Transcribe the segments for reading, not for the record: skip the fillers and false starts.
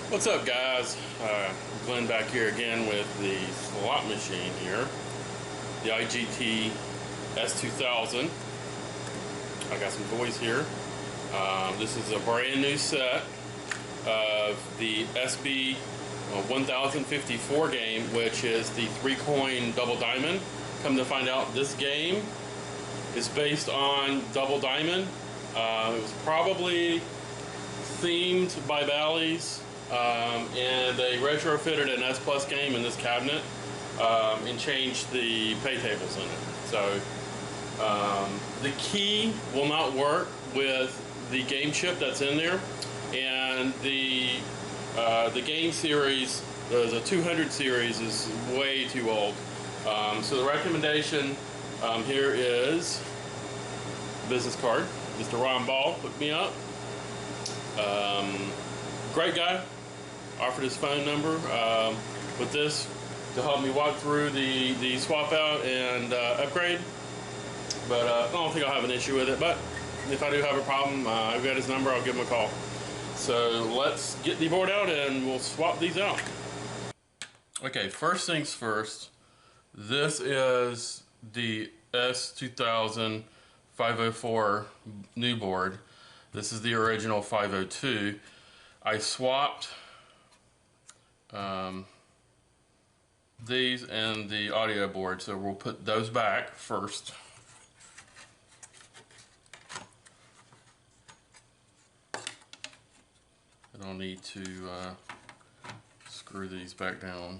What's up, guys? Glenn back here again with the slot machine here, the IGT S2000. I got some toys here. This is a brand new set of the SB 1054 game, which is the 3-coin double diamond. Come to find out, this game is based on Double Diamond. It was probably themed by Bally's, and they retrofitted an S Plus game in this cabinet and changed the pay tables in it. So the key will not work with the game chip that's in there, and the game series, the 200 series, is way too old. So the recommendation here is business card. Mr. Ron Ball hooked me up. Great guy. Offered his phone number with this to help me walk through the swap out and upgrade. But I don't think I'll have an issue with it. But if I do have a problem, I've got his number. I'll give him a call. So let's get the board out and we'll swap these out. Okay, first things first. This is the S2000 504 new board. This is the original 502. I swapped these and the audio board, so we'll put those back first. I don't need to screw these back down.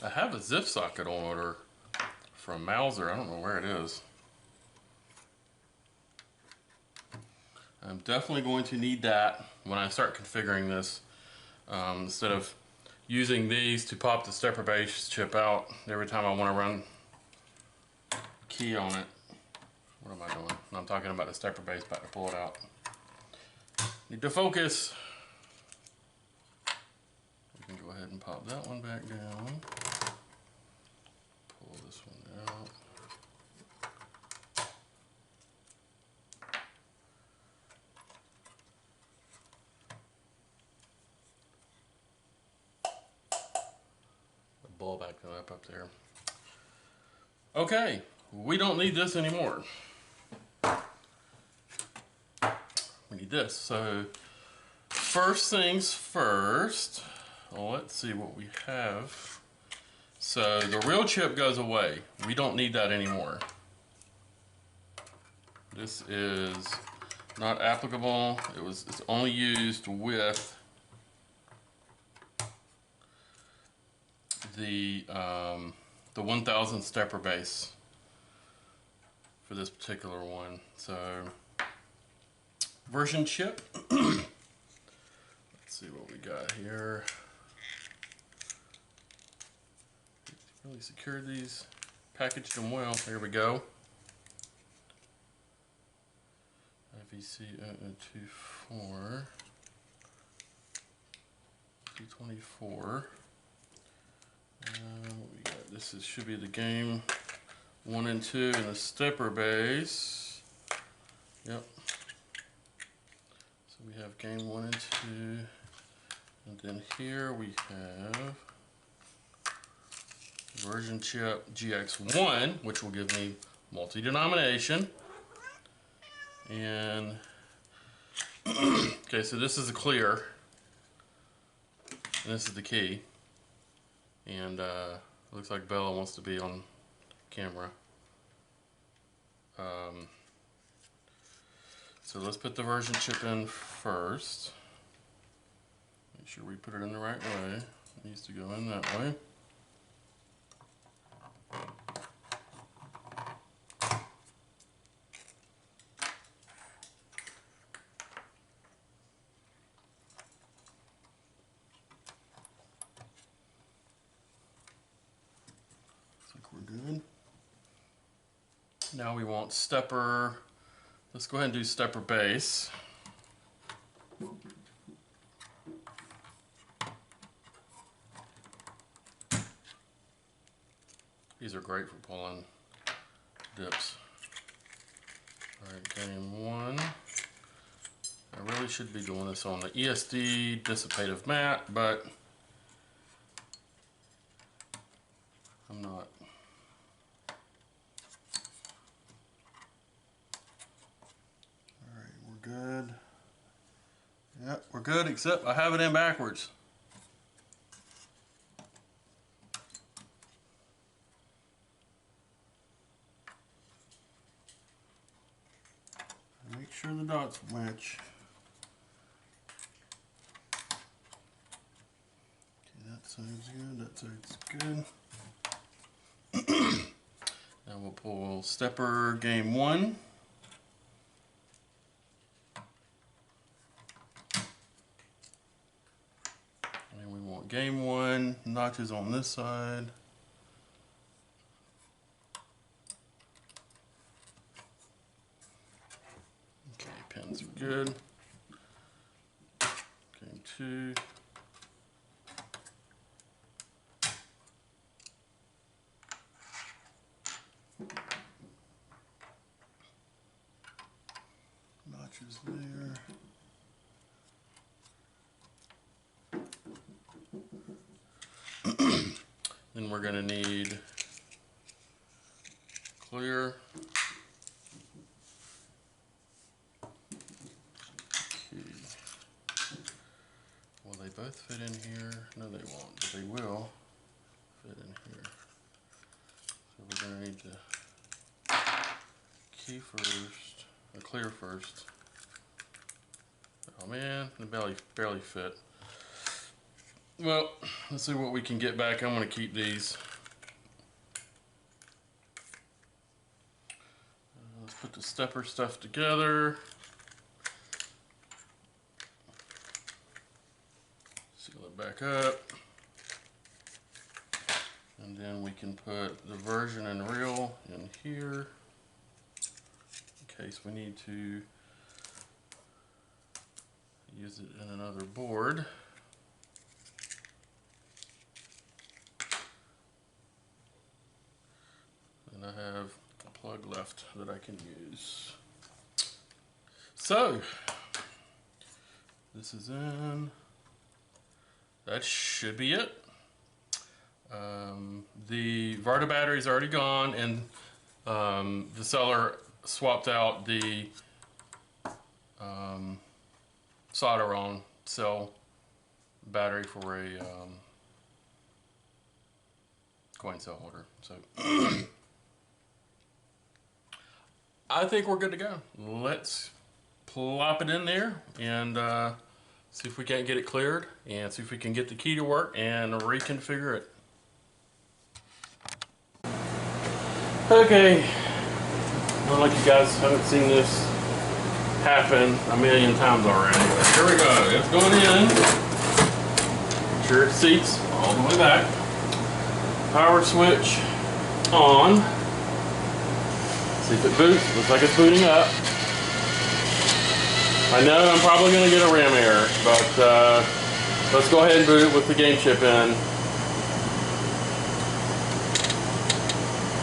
I have a zip socket on order from Mauser. I don't know where it is. I'm definitely going to need that when I start configuring this. Instead of using these to pop the stepper base chip out every time I want to run a key on it. What am I doing? I'm talking about the stepper base, about to pull it out. Need to focus. We can go ahead and pop that one back down. Pull this one out. The ball back up there. Okay, we don't need this anymore. We need this. So first things first. Well, let's see what we have. So the real chip goes away. We don't need that anymore. This is not applicable. It's only used with the 1000 stepper base for this particular one. So version chip. Let's see what we got here. Really secured these, packaged them well. There we go. IVC 024 224. What we got? This should be the game 1 and 2 and the stepper base. Yep. So we have game 1 and 2, and then here we have version chip GX1, which will give me multi-denomination. And okay, so this is a clear, and this is the key. And looks like Bella wants to be on camera. So let's put the version chip in first. Make sure we put it in the right way. It needs to go in that way. Looks like we're good. Now we want stepper let's go ahead and do stepper base. These are great for pulling dips. Alright, game 1. I really should be doing this on the ESD dissipative mat, but I'm not. Alright, we're good. Yep, we're good, except I have it in backwards. Make sure the dots match. Okay, that side's good, that side's good. Now we'll pull stepper game 1. And we want game 1 notches on this side. Okay, pins are good. Game 2. Notches there. Then we're going to need clear. Okay. Will they both fit in here? No, they won't, but they will fit in here. So we're going to need the key first, or clear first. Oh man, the belly barely fit. Well, let's see what we can get back. I'm going to keep these. Let's put the stepper stuff together. Seal it back up. And then we can put the version and reel in here in case we need to use it in another board. And I have a plug left that I can use. So, this is in. That should be it. The Varta battery is already gone, and the seller swapped out the solder on cell battery for a coin cell holder. So I think we're good to go. Let's plop it in there and see if we can't get it cleared and see if we can get the key to work and reconfigure it. Okay, well, like you guys haven't seen this happen a million times already. But here we go. It's going in. Make sure it seats all the way back. Power switch on. See if it boots. Looks like it's booting up. I know I'm probably going to get a RAM error, but let's go ahead and boot it with the game chip in.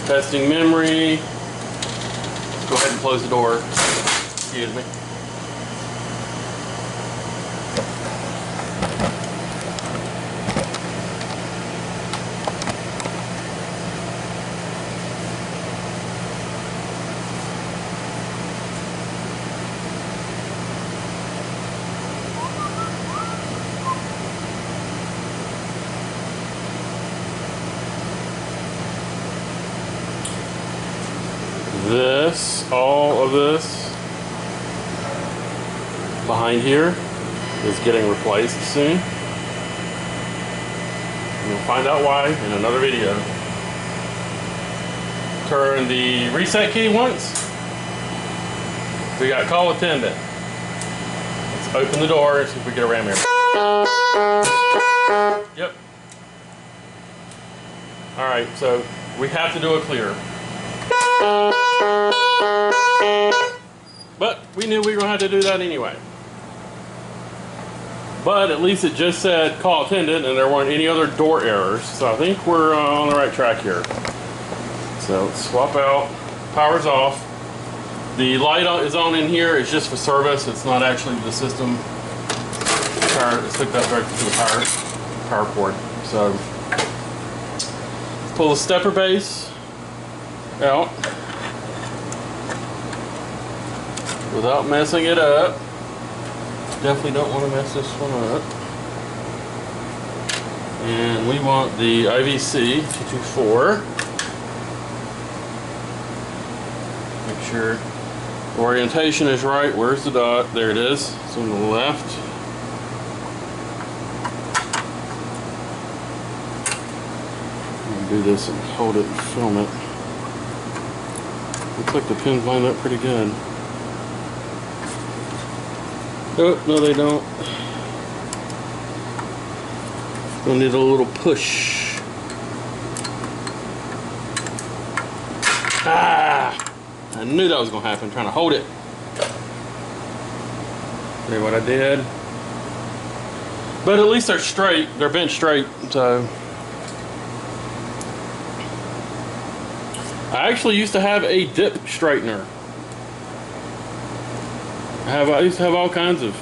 Testing memory. Let's go ahead and close the door. Excuse me. All of this behind here is getting replaced soon. You'll find out why in another video. Turn the reset key once. We got call attendant. Let's open the door and see if we get a RAM error. Yep. Alright, so we have to do a clear. But we knew we were going to have to do that anyway. But at least it just said call attendant and there weren't any other door errors. So I think we're on the right track here. So let's swap out. Power's off. The light is on in here. It's just for service. It's not actually the system. It's hooked up directly to the power port. So pull the stepper base out without messing it up. Definitely don't want to mess this one up. And we want the IVC 224. Make sure orientation is right. Where's the dot? There it is. It's on the left. I'm gonna do this and hold it and film it. Looks like the pins line up pretty good. Oh, no they don't. Gonna need a little push. Ah! I knew that was gonna happen, trying to hold it. See what I did? But at least they're straight, they're bent straight, so. I actually used to have a dip straightener. I used to have all kinds of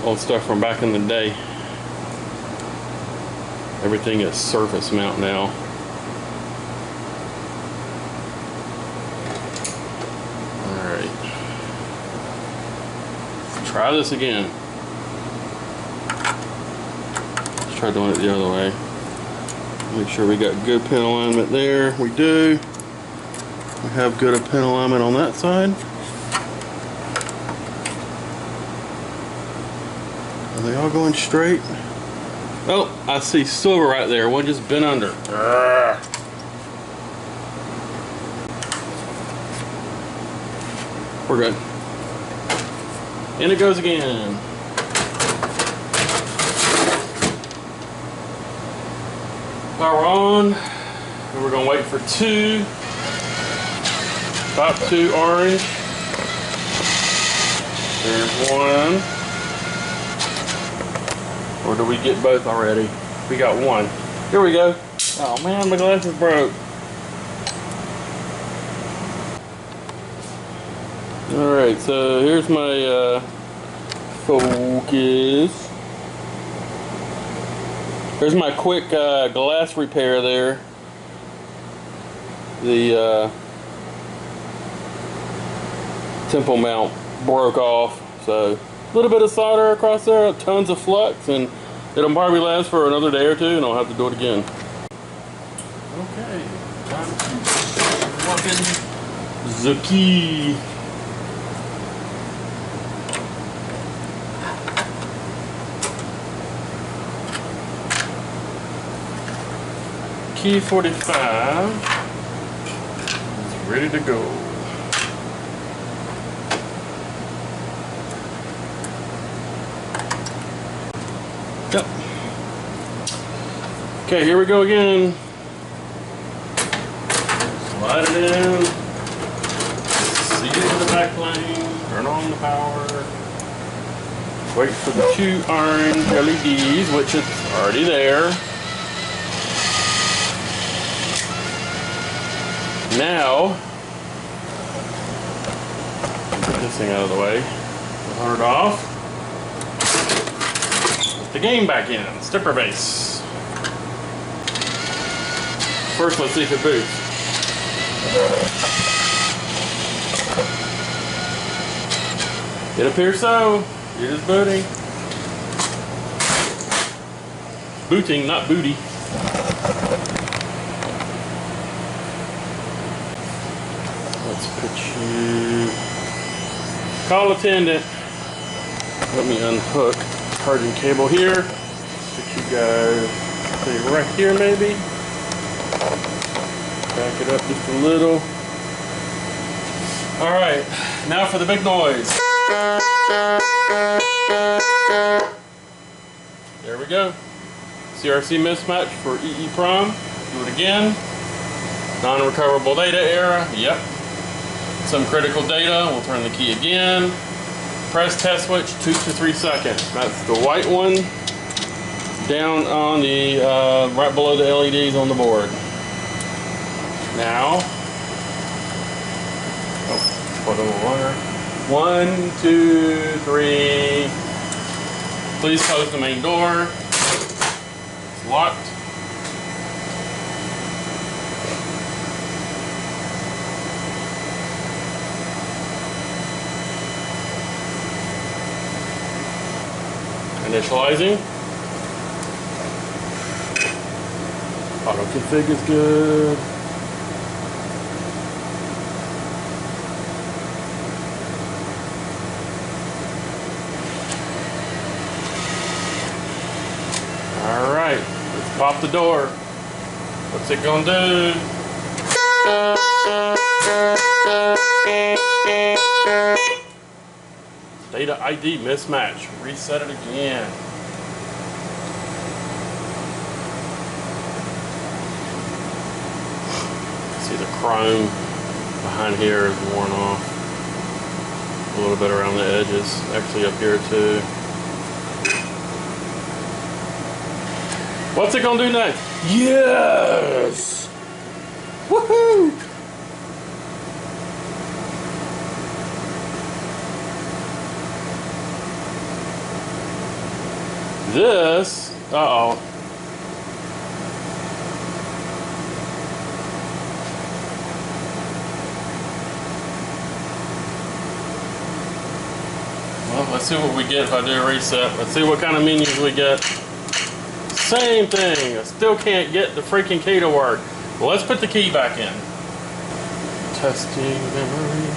old stuff from back in the day. Everything is surface mount now. Alright. Let's try this again. Let's try doing it the other way. Make sure we got good pin alignment there. We do. We have good pin alignment on that side. Are they all going straight? Oh, I see silver right there. One just bent under. We're good. In it goes again. Power on. And we're going to wait for two. Top two orange. There's one. Or do we get both already? We got one. Here we go. Oh man, my glasses broke. Alright, so here's my focus. There's my quick glass repair there. The temple mount broke off, so a little bit of solder across there, tons of flux, and it'll probably last for another day or two, and I'll have to do it again. Okay, time to plug in the key. Key 45 is ready to go. Yep. Okay, here we go again. Slide it in. See it in the back plane. Turn on the power. Wait for the two orange LEDs, which is already there. Now, get this thing out of the way. Turn it off. The game back in, stepper base. First, let's see if it boots. It appears so. It is booting. Booting, not booty. Let's put you. Call attendant. Let me unhook. Charging cable here. Put you guys right here maybe. Back it up just a little. Alright, now for the big noise. There we go. CRC mismatch for EEPROM. Do it again. Non-recoverable data error. Yep. some critical data. We'll turn the key again. Press test switch 2 to 3 seconds. That's the white one down on the right below the LEDs on the board. Now, put a little longer. 1, 2, 3. Please close the main door. It's locked. Initializing. Auto config is good. All right, let's pop the door. What's it gonna do? Data ID mismatch. Reset it again. See the chrome behind here is worn off. A little bit around the edges. Actually up here too. What's it gonna do next? Yes! Woohoo! This, uh-oh. Well, let's see what we get if I do a reset. Let's see what kind of menus we get. Same thing. I still can't get the freaking key to work. Well, let's put the key back in. Testing memory.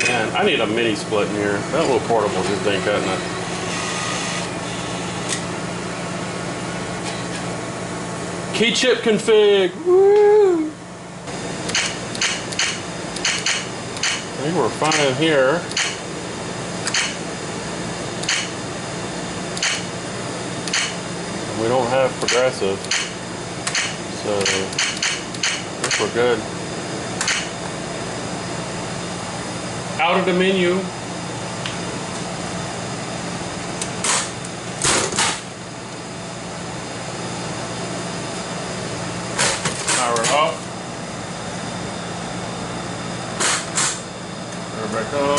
Man, I need a mini split in here. That little portable just ain't cutting it. Key chip config. Woo! I think we're fine here. We don't have progressive, so I think we're good. Out of the menu. Power it off. Turn it back on.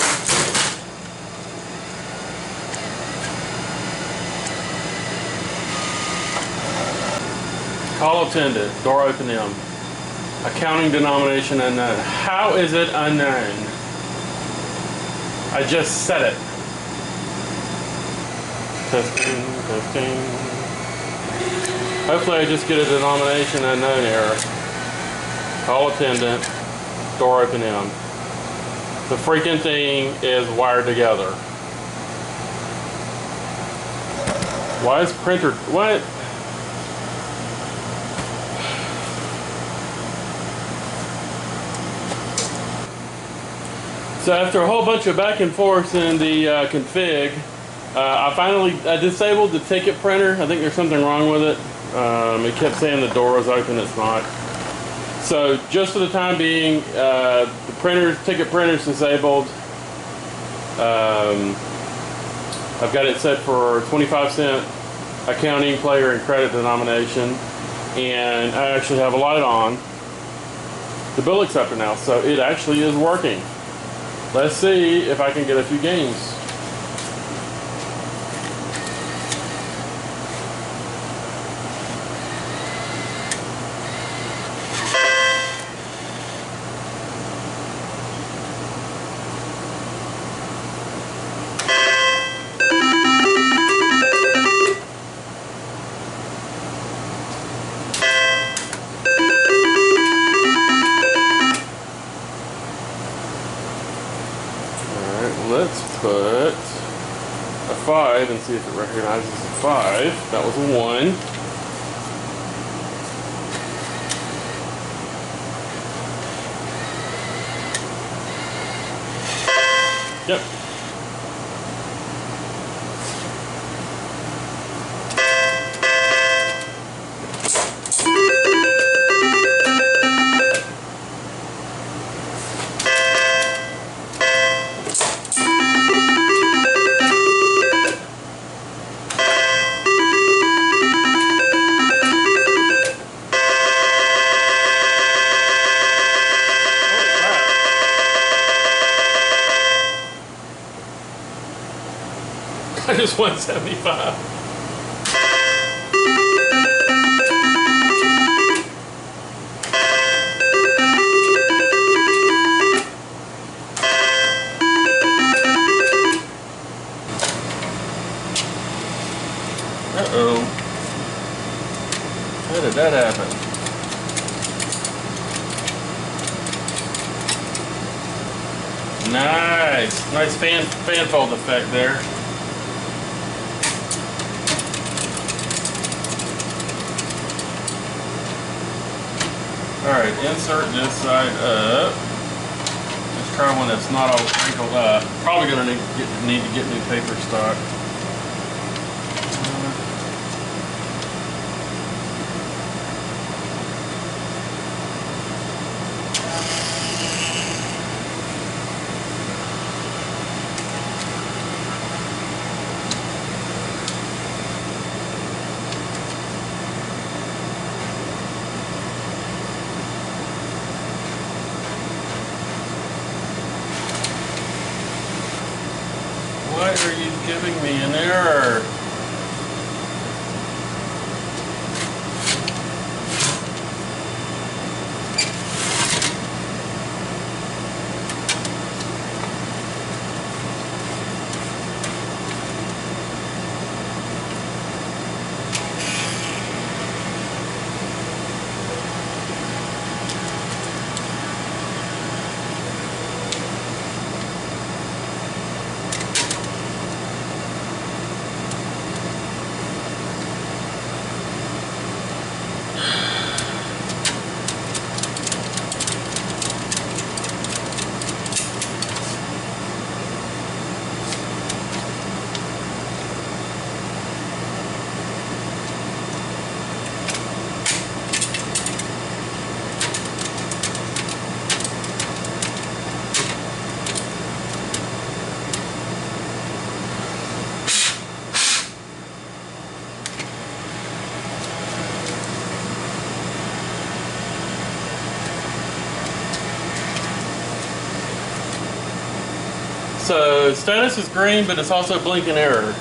Call attended. Door open M. Accounting denomination unknown. How is it unknown? I just said it. Testing, testing. Hopefully I just get a denomination unknown error. Call attendant, door open M. The freaking thing is wired together. Why is printer, what? So after a whole bunch of back and forth in the config, I finally disabled the ticket printer. I think there's something wrong with it. It kept saying the door was open, it's not. So just for the time being, the ticket printer's disabled. I've got it set for 25-cent accounting, player, and credit denomination. And I actually have a light on the bill acceptor now, so it actually is working. Let's see if I can get a few games. Let's put a 5 and see if it recognizes a 5. That was a 1. Yep. was 175. Uh-oh. How did that happen? Nice. Nice fan fold effect there. Alright, insert this side up. Let's try one that's not all wrinkled up. Probably gonna need to get new paper stock. Why are you giving me an error? So status is green, but it's also blinking error.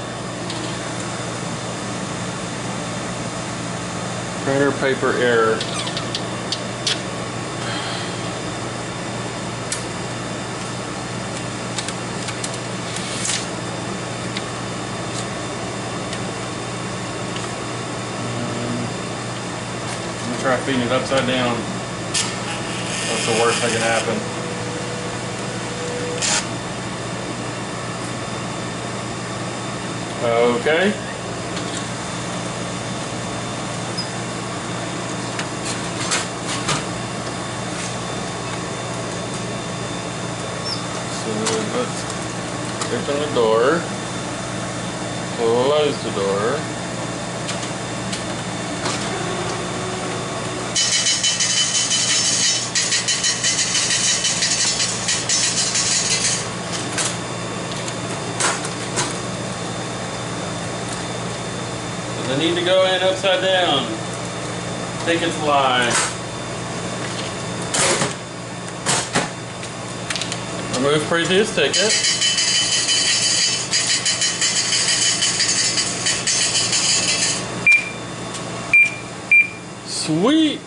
Printer paper error. I'm gonna try feeding it upside down. That's the worst that can happen. Okay. So let's open the door, close the door. I need to go in upside down. Tickets line. Remove previous ticket. Sweet.